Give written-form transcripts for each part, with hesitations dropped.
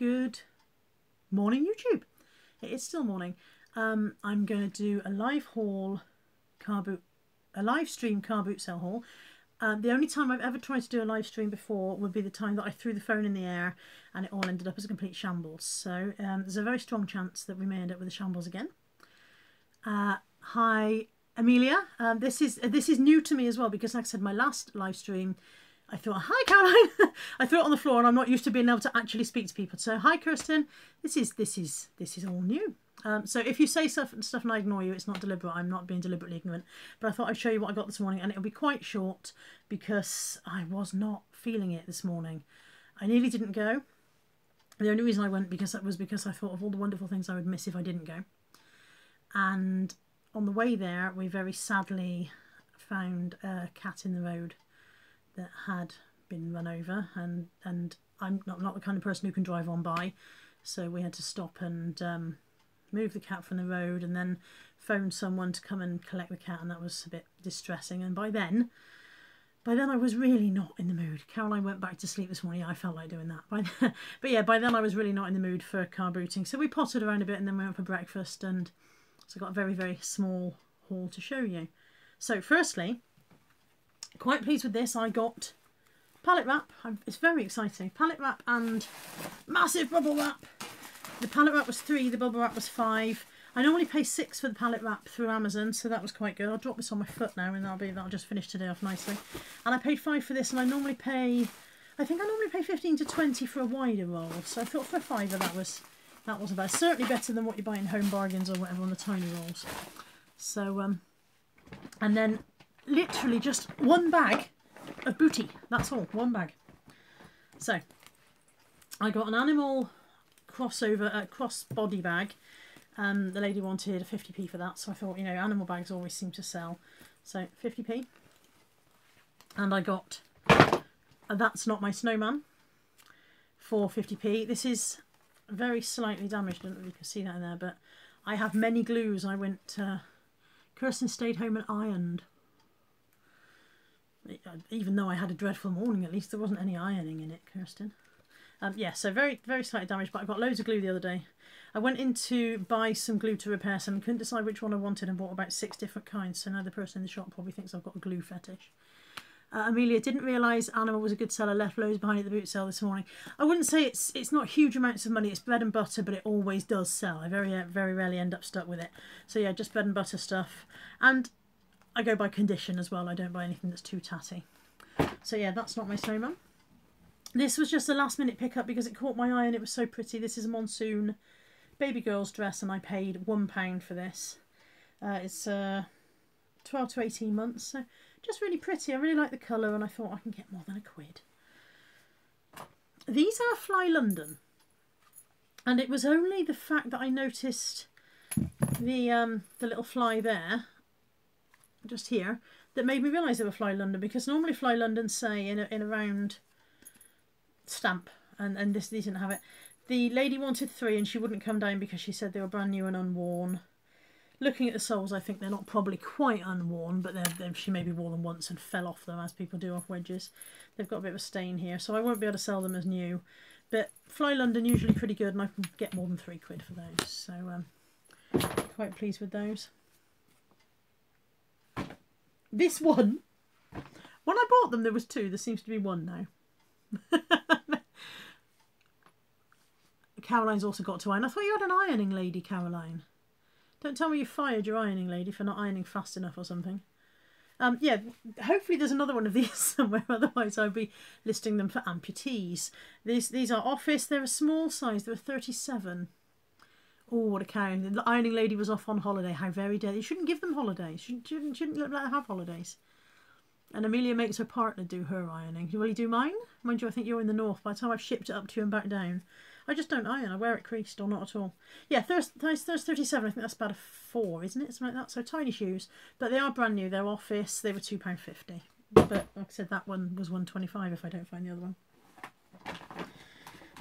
Good morning, YouTube. It is still morning. I'm going to do a live haul, a live stream car boot sale haul. The only time I've ever tried to do a live stream before would be the time that I threw the phone in the air and it all ended up as a complete shambles. So there's a very strong chance that we may end up with a shambles again. Hi, Amelia. This is new to me as well because, like I said, my last live stream, I thought, hi, Caroline. I threw it on the floor and I'm not used to being able to actually speak to people. So, hi, Kirsten. This is all new. So if you say stuff and I ignore you, it's not deliberate. I'm not being deliberately ignorant. But I thought I'd show you what I got this morning, and it'll be quite short because I was not feeling it this morning. I nearly didn't go. The only reason I went because I thought of all the wonderful things I would miss if I didn't go. And on the way there, we very sadly found a cat in the road that had been run over, and I'm not the kind of person who can drive on by, so we had to stop and move the cat from the road and then phone someone to come and collect the cat, and that was a bit distressing. And by then I was really not in the mood. Caroline went back to sleep this morning. I felt like doing that. But yeah, by then I was really not in the mood for car booting, so we pottered around a bit and then we went for breakfast, and so I got a very, very small haul to show you. So firstly, quite pleased with this. I got pallet wrap. It's very exciting. Pallet wrap and massive bubble wrap. The pallet wrap was £3, the bubble wrap was £5. I normally pay £6 for the pallet wrap through Amazon, so that was quite good. I'll drop this on my foot now, and that'll just finish today off nicely. And I paid £5 for this, and I normally pay 15 to 20 for a wider roll. So I thought for a £5 that wasn't bad. Certainly better than what you buy in Home Bargains or whatever on the tiny rolls. So and then literally just one bag of booty. That's all, one bag. So I got an animal cross body bag. The lady wanted 50p for that, so I thought, you know, animal bags always seem to sell, so 50p. And I got That's Not My Snowman for 50p. This is very slightly damaged. I don't know if you can see that in there, but I have many glues. Kirsten stayed home and ironed. Even though I had a dreadful morning, at least there wasn't any ironing in it, Kirsten. Yeah, so very, very slightly damaged, but I got loads of glue the other day. I went in to buy some glue to repair some, couldn't decide which one I wanted, and bought about 6 different kinds, so now the person in the shop probably thinks I've got a glue fetish. Amelia didn't realise Animal was a good seller, left loads behind at the boot sale this morning. I wouldn't say it's not huge amounts of money, it's bread and butter, but it always does sell. I very rarely end up stuck with it. So yeah, just bread and butter stuff. And I go by condition as well, I don't buy anything that's too tatty. So yeah, That's Not My Snowman. This was just a last minute pickup because it caught my eye and it was so pretty. This is a monsoon baby girl's dress and I paid £1 for this. It's 12 to 18 months, so just really pretty. I really like the colour and I thought I can get more than £1. These are Fly London, and it was only the fact that I noticed the little fly there, just here, that made me realise they were Fly London, because normally Fly London say in a round stamp, and these didn't have it. The lady wanted 3 and she wouldn't come down because she said they were brand new and unworn. Looking at the soles, I think they're not probably quite unworn, but she maybe wore them once and fell off them, as people do off wedges. They've got a bit of a stain here, so I won't be able to sell them as new. But Fly London usually pretty good, and I can get more than £3 for those. So quite pleased with those. This one, when I bought them there was 2. There seems to be 1 now. Caroline's also got to iron. I thought you had an ironing lady, Caroline. Don't tell me you fired your ironing lady for not ironing fast enough or something. Yeah, hopefully there's another one of these somewhere, otherwise I'll be listing them for amputees. These are Office. They're a small size. They're a 37. Oh, what a cow. The ironing lady was off on holiday. How very dare. You shouldn't give them holidays. You shouldn't let her have holidays. And Amelia makes her partner do her ironing. Will you do mine? Mind you, I think you're in the north. By the time I've shipped it up to you and back down, I just don't iron. I wear it creased or not at all. Yeah, size 37. I think that's about a 4, isn't it? Something like that. So tiny shoes. But they are brand new. They're Office. They were £2.50. But like I said, that one was £1.25 if I don't find the other one.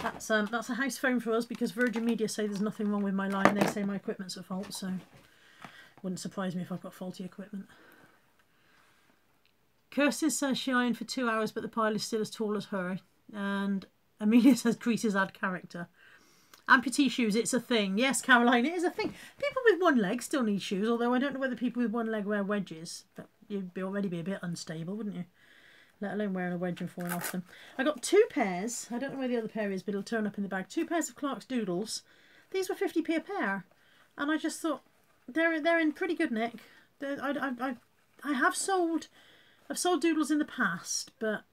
That's a house phone for us because Virgin Media say there's nothing wrong with my line. They say my equipment's at fault, so wouldn't surprise me if I've got faulty equipment. Kirsten says she ironed for 2 hours, but the pile is still as tall as her. And Amelia says creases add character. Amputee shoes, it's a thing. Yes, Caroline, it is a thing. People with one leg still need shoes, although I don't know whether people with one leg wear wedges. But you'd already be a bit unstable, wouldn't you? Let alone wearing a wedge and falling off them. I got 2 pairs. I don't know where the other pair is, but it'll turn up in the bag. 2 pairs of Clark's Doodles. These were 50p a pair. And I just thought, they're in pretty good nick. I've sold Doodles in the past, but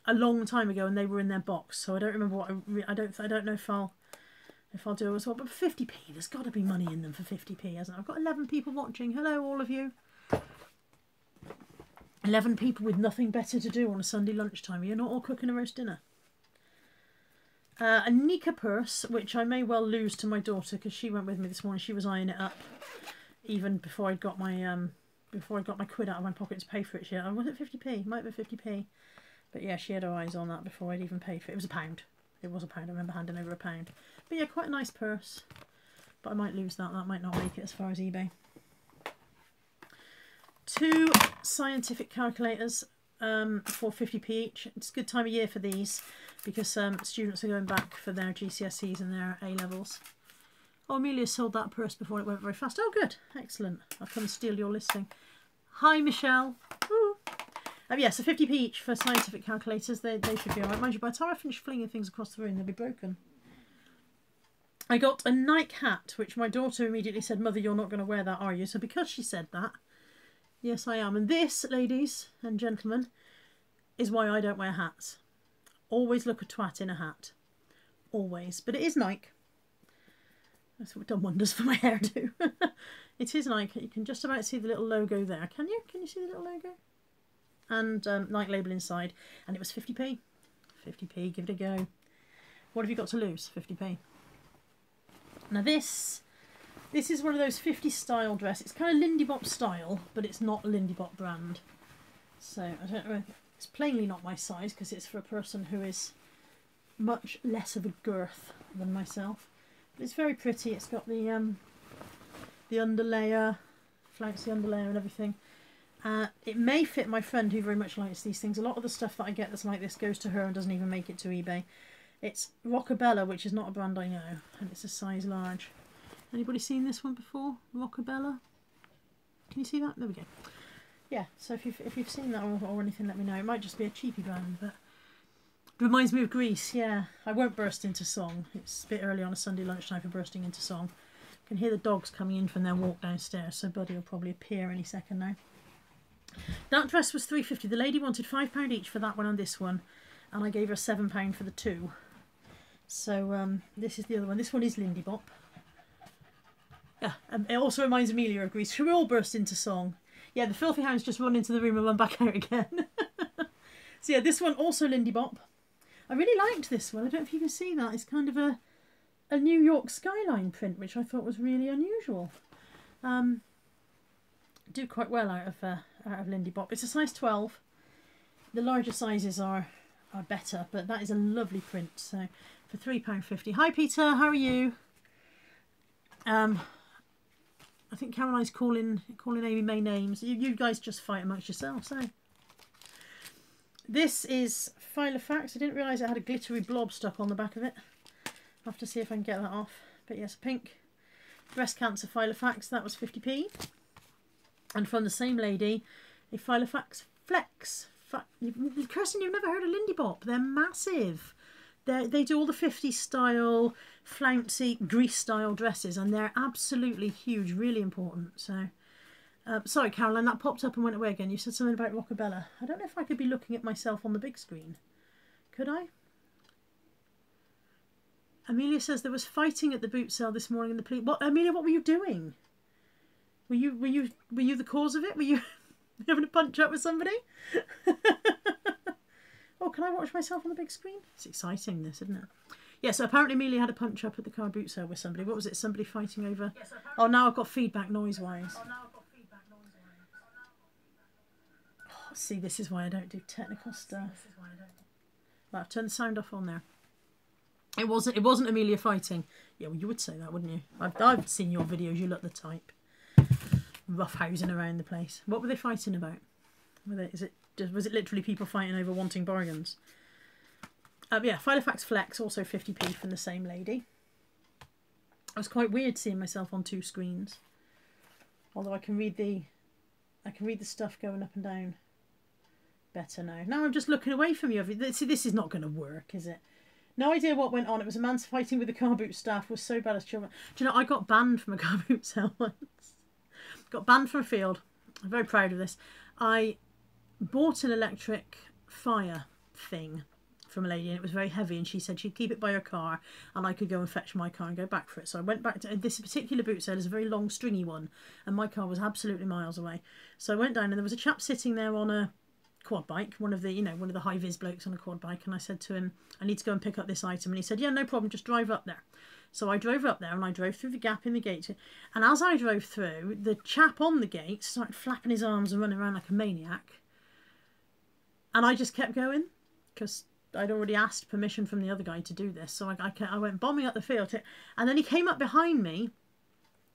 a long time ago, and they were in their box. So I don't remember what I don't know if I'll do it as well. But for 50p, there's got to be money in them for 50p, hasn't it? I've got 11 people watching. Hello, all of you. 11 people with nothing better to do on a Sunday lunchtime. You're not all cooking a roast dinner. A Nika purse, which I may well lose to my daughter because she went with me this morning. She was eyeing it up even before I'd got my quid out of my pocket to pay for it. Yet. Was it 50p? Might have been 50p. But yeah, she had her eyes on that before I'd even paid for it. It was £1. It was £1. I remember handing over £1. But yeah, quite a nice purse. But I might lose that. That might not make it as far as eBay. 2 scientific calculators for 50p each. It's a good time of year for these because students are going back for their GCSEs and their A-levels. Oh, Amelia sold that purse before it went very fast. Oh, good. Excellent. I'll come and steal your listing. Hi, Michelle. Woo. Yeah, so 50p each for scientific calculators. They should be alright. Mind you, by the time I finish flinging things across the room, they'll be broken. I got a Nike hat, which my daughter immediately said, Mother, you're not going to wear that, are you? So because she said that, yes, I am. And this, ladies and gentlemen, is why I don't wear hats. Always look a twat in a hat. Always. But it is Nike. That's done wonders for my hairdo. It is Nike. You can just about see the little logo there. Can you? Can you see the little logo? And Nike label inside. And it was 50p. 50p. Give it a go. What have you got to lose? 50p. Now this is one of those 50s style dress. It's kind of Lindy Bop style, but it's not a Lindy Bop brand. So I don't know. It's plainly not my size because it's for a person who is much less of a girth than myself. But it's very pretty. It's got the underlayer, flouncy underlayer and everything. It may fit my friend who very much likes these things. A lot of the stuff that I get that's like this goes to her and doesn't even make it to eBay. It's Roccabella, which is not a brand I know, and it's a size large. Anybody seen this one before? Roccabella? Can you see that? There we go. Yeah, so if you've seen that or anything, let me know. It might just be a cheapy brand, but it reminds me of Grease. Yeah, I won't burst into song. It's a bit early on a Sunday lunchtime for bursting into song. I can hear the dogs coming in from their walk downstairs, so Buddy will probably appear any second now. That dress was £3.50. The lady wanted £5 each for that one and this one, and I gave her £7 for the 2. So this is the other one. This one is Lindy Bop. Yeah, it also reminds Amelia of Grease. Should we all burst into song? Yeah, the filthy hounds just run into the room and run back out again. So yeah, this one also Lindy Bop. I really liked this one. I don't know if you can see that. It's kind of a New York skyline print, which I thought was really unusual. Do quite well out of Lindy Bop. It's a size 12. The larger sizes are better, but that is a lovely print. So for £3.50. Hi Peter, how are you? I think Caroline's calling Amy May names. You guys just fight amongst yourselves, eh? This is Filofax. I didn't realise it had a glittery blob stuck on the back of it. I'll have to see if I can get that off. But yes, pink. Breast cancer Filofax. That was 50p. And from the same lady, a Filofax Flex. Kirsten, you've never heard of Lindy Bop. They're massive. They do all the 50s style, flouncy, Grease style dresses, and they're absolutely huge, really important. So, sorry, Caroline, that popped up and went away again. You said something about Roccabella. I don't know if I could be looking at myself on the big screen. Could I? Amelia says there was fighting at the boot sale this morning in the police. What, Amelia? What were you doing? Were you the cause of it? Were you having a punch up with somebody? Oh, can I watch myself on the big screen? It's exciting, this, isn't it? Yeah, so apparently Amelia had a punch up at the car boot sale with somebody. What was it? Somebody fighting over... Yes, oh, now I've got feedback noise-wise. Oh, see, this is why I don't do technical stuff. Right, I've turned the sound off on there. It wasn't Amelia fighting. Yeah, well, you would say that, wouldn't you? I've seen your videos. You look the type. Roughhousing around the place. What were they fighting about? Was it literally people fighting over wanting bargains? Yeah, Filofax Flex, also 50p from the same lady. It was quite weird seeing myself on 2 screens. Although I can read the stuff going up and down better now. Now I'm just looking away from you. See, this is not going to work, is it? No idea what went on. It was a man fighting with the car boot staff. Was so bad as children. Do you know, I got banned from a car boot sale once. Got banned from a field. I'm very proud of this. I bought an electric fire thing from a lady, and it was very heavy, and she said she'd keep it by her car and I could go and fetch my car and go back for it. So I went back to this particular boot sale. Is a very long stringy one, and my car was absolutely miles away. So I went down, and there was a chap sitting there on a quad bike, one of the high vis blokes on a quad bike, and I said to him, I need to go and pick up this item, and he said, yeah, no problem, just drive up there. So I drove up there, and I drove through the gap in the gate, and as I drove through, the chap on the gate started flapping his arms and running around like a maniac, and I just kept going because I'd already asked permission from the other guy to do this. So I went bombing up the field, and then he came up behind me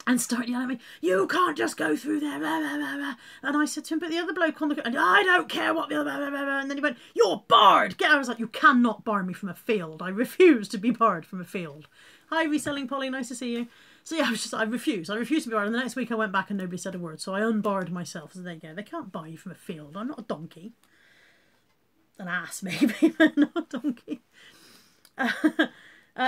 and started yelling at me, you can't just go through there, blah, blah, blah, blah. And I said to him, but the other bloke on the, and I don't care what the other, blah, blah, blah. And then he went, you're barred, get out. I was like, you cannot bar me from a field. I refuse to be barred from a field. Hi, Reselling Polly, nice to see you. So yeah, I refused to be barred. And the next week I went back and nobody said a word, so I unbarred myself. So there you go, they can't bar you from a field. I'm not a donkey. An ass maybe, but not a donkey.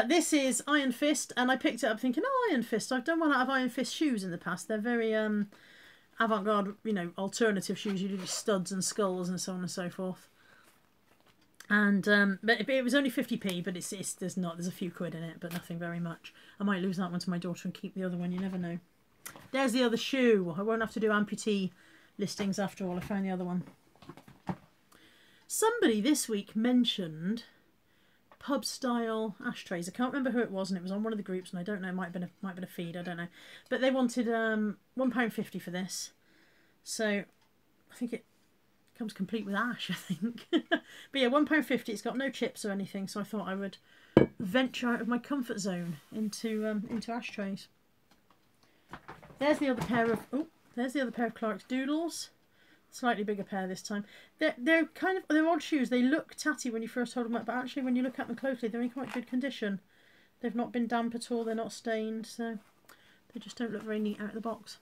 This is Iron Fist, and I picked it up thinking, oh, Iron Fist. I've done one out of Iron Fist shoes in the past. They're very avant-garde, alternative shoes. You do studs and skulls and so on and so forth. And but it was only 50p, but there's a few quid in it, but nothing very much. I might lose that one to my daughter and keep the other one. You never know. There's the other shoe. I won't have to do amputee listings after all. I found the other one. Somebody this week mentioned pub style ashtrays. I can't remember who it was, and it was on one of the groups, and I don't know, it might have been a feed, I don't know. But they wanted £1.50 for this. So I think it comes complete with ash, I think. But yeah, £1.50. It's got no chips or anything, so I thought I would venture out of my comfort zone into ashtrays. There's the other pair of Clark's Doodles. Slightly bigger pair this time. They're odd shoes. They look tatty when you first hold them up, but actually when you look at them closely, they're in quite good condition. They've not been damp at all. They're not stained, so they just don't look very neat out of the box.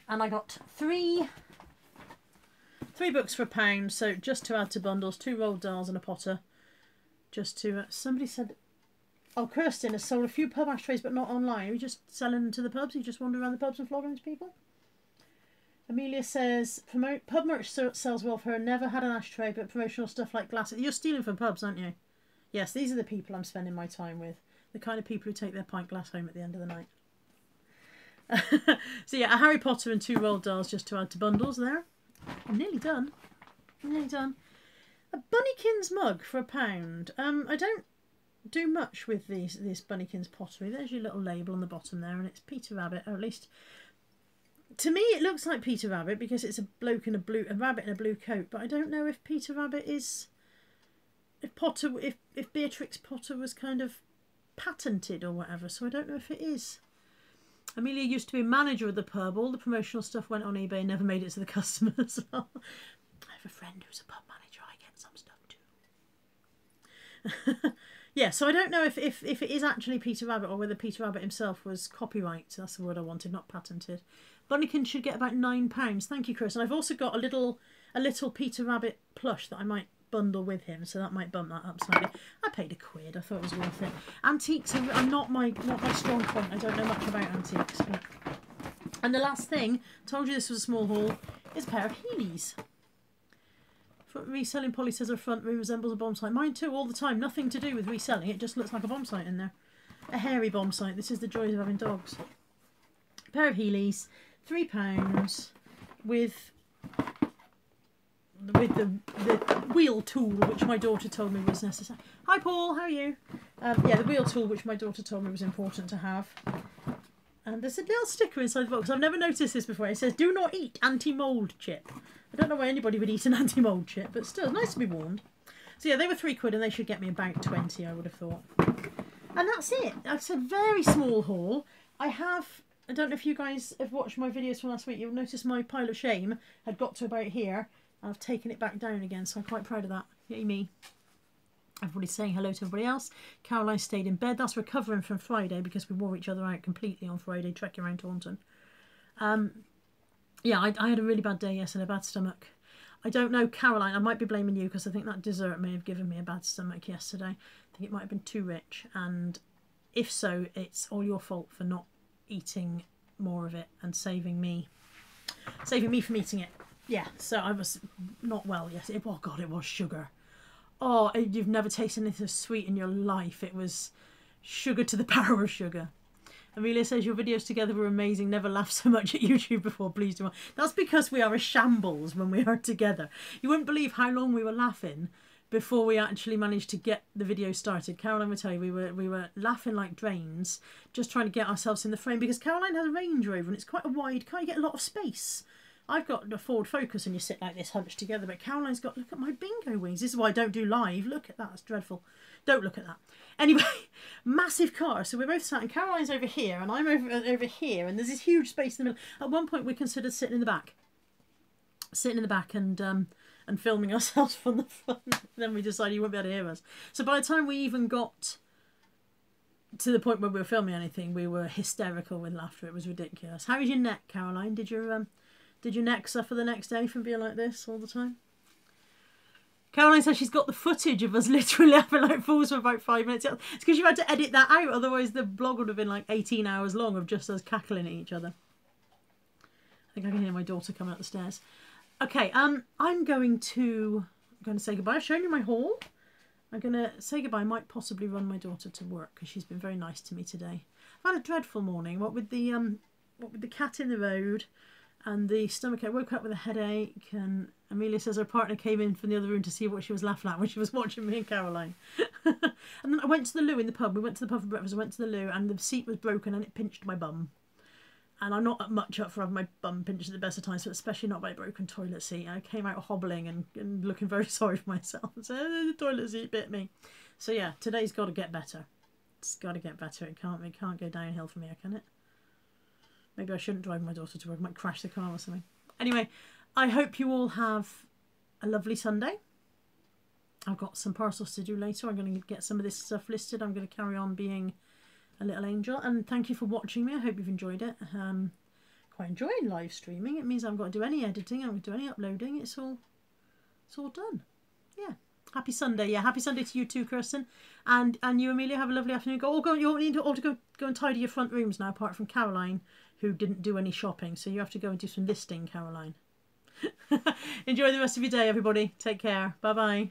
And I got three books for £1, so just to add to bundles, 2 Roald Dahls and a Potter. Just to somebody said, oh, Kirsten has sold a few pub ashtrays, but not online. Are you just selling them to the pubs? You just wander around the pubs and flogging to people? Amelia says, pub merch sells well for her. Never had an ashtray, but promotional stuff like glasses. You're stealing from pubs, aren't you? Yes, these are the people I'm spending my time with. The kind of people who take their pint glass home at the end of the night. So yeah, a Harry Potter and 2 Roald Dahls just to add to bundles there. I'm nearly done. Nearly done. A Bunnykins mug for £1. I don't do much with this Bunnykins pottery. There's your little label on the bottom there, and it's Peter Rabbit, or at least to me it looks like Peter Rabbit because it's a bloke in a rabbit in a blue coat. But I don't know if Peter Rabbit is, if Beatrix Potter was kind of patented or whatever. So I don't know if it is. Amelia used to be manager of the pub. All the promotional stuff went on eBay and never made it to the customers. I have a friend who's a pub manager. I get some stuff too. Yeah, so I don't know if it is actually Peter Rabbit or whether Peter Rabbit himself was copyright. That's the word I wanted, not patented. Bunnykins should get about £9. Thank you, Chris. And I've also got a little Peter Rabbit plush that I might bundle with him, so that might bump that up slightly. I paid £1. I thought it was worth it. Antiques are not my strong point. I don't know much about antiques. But... And the last thing, told you this was a small haul, is a pair of Heelys. Reselling Polly says her front room resembles a bomb site. Mine too, all the time. Nothing to do with reselling. It just looks like a bomb site in there. A hairy bomb site. This is the joys of having dogs. A pair of Heelys, £3, with the wheel tool, which my daughter told me was necessary. Hi Paul, how are you? Yeah, the wheel tool, which my daughter told me was important to have. And there's a little sticker inside the box. I've never noticed this before. It says, do not eat anti-mould chip. I don't know why anybody would eat an anti-mould chip, but still, nice to be warned. So yeah, they were £3 and they should get me about 20, I would have thought. And that's it. Like I said, very small haul. I don't know if you guys have watched my videos from last week. You'll notice my pile of shame had got to about here. And I've taken it back down again, so I'm quite proud of that. Yay me. Everybody's saying hello to everybody else. Caroline stayed in bed. That's recovering from Friday because we wore each other out completely on Friday, trekking around Taunton. Yeah, I had a really bad day yesterday, a bad stomach. I don't know, Caroline, I might be blaming you because I think that dessert may have given me a bad stomach yesterday. I think it might have been too rich, and if so, it's all your fault for not eating more of it and saving me from eating it. Yeah, so I was not well yesterday. Oh God, it was sugar. Oh, you've never tasted anything so sweet in your life. It was sugar to the power of sugar. Amelia says, your videos together were amazing. Never laughed so much at YouTube before. Please do. That's because we are a shambles when we are together. You wouldn't believe how long we were laughing before we actually managed to get the video started. Caroline will tell you, we were laughing like drains, just trying to get ourselves in the frame, because Caroline has a Range Rover and it's quite a wide car. You get a lot of space. I've got a Ford Focus and you sit like this hunched together, but Caroline's got, look at my bingo wings. This is why I don't do live. Look at that, it's dreadful. Don't look at that. Anyway, massive car. So we're both sat, and Caroline's over here and I'm over here, and there's this huge space in the middle. At one point we considered sitting in the back. And filming ourselves from the front. Then we decided you won't be able to hear us. So by the time we even got to the point where we were filming anything, we were hysterical with laughter. It was ridiculous. How is your neck, Caroline? Did your neck suffer the next day from being like this all the time? Caroline says she's got the footage of us literally laughing like fools for about 5 minutes. It's because you had to edit that out, otherwise the blog would have been like 18 hours long of just us cackling at each other. I think I can hear my daughter coming up the stairs. Okay, I'm going to say goodbye. I've shown you my haul. I'm going to say goodbye. I might possibly run my daughter to work because she's been very nice to me today. I've had a dreadful morning. What with the cat in the road and the stomach. I woke up with a headache, and Amelia says her partner came in from the other room to see what she was laughing at when she was watching me and Caroline. And then I went to the loo in the pub. We went to the pub for breakfast. I went to the loo and the seat was broken and it pinched my bum. And I'm not much up for having my bum pinched at the best of times, but especially not by a broken toilet seat. I came out hobbling and looking very sorry for myself. So the toilet seat bit me. So yeah, today's got to get better. It's got to get better. It can't go downhill from here, can it? Maybe I shouldn't drive my daughter to work. I might crash the car or something. Anyway, I hope you all have a lovely Sunday. I've got some parcels to do later. I'm going to get some of this stuff listed. I'm going to carry on being a little angel, and thank you for watching me. I hope you've enjoyed it. Quite enjoying live streaming. It means I haven't got to do any editing, I haven't got to do any uploading. It's all done. Yeah. Happy Sunday. Yeah, happy Sunday to you too, Kirsten, and you, Amelia. Have a lovely afternoon. You need to all go and tidy your front rooms now, apart from Caroline, who didn't do any shopping. So you have to go and do some listing, Caroline. Enjoy the rest of your day, everybody. Take care. Bye bye.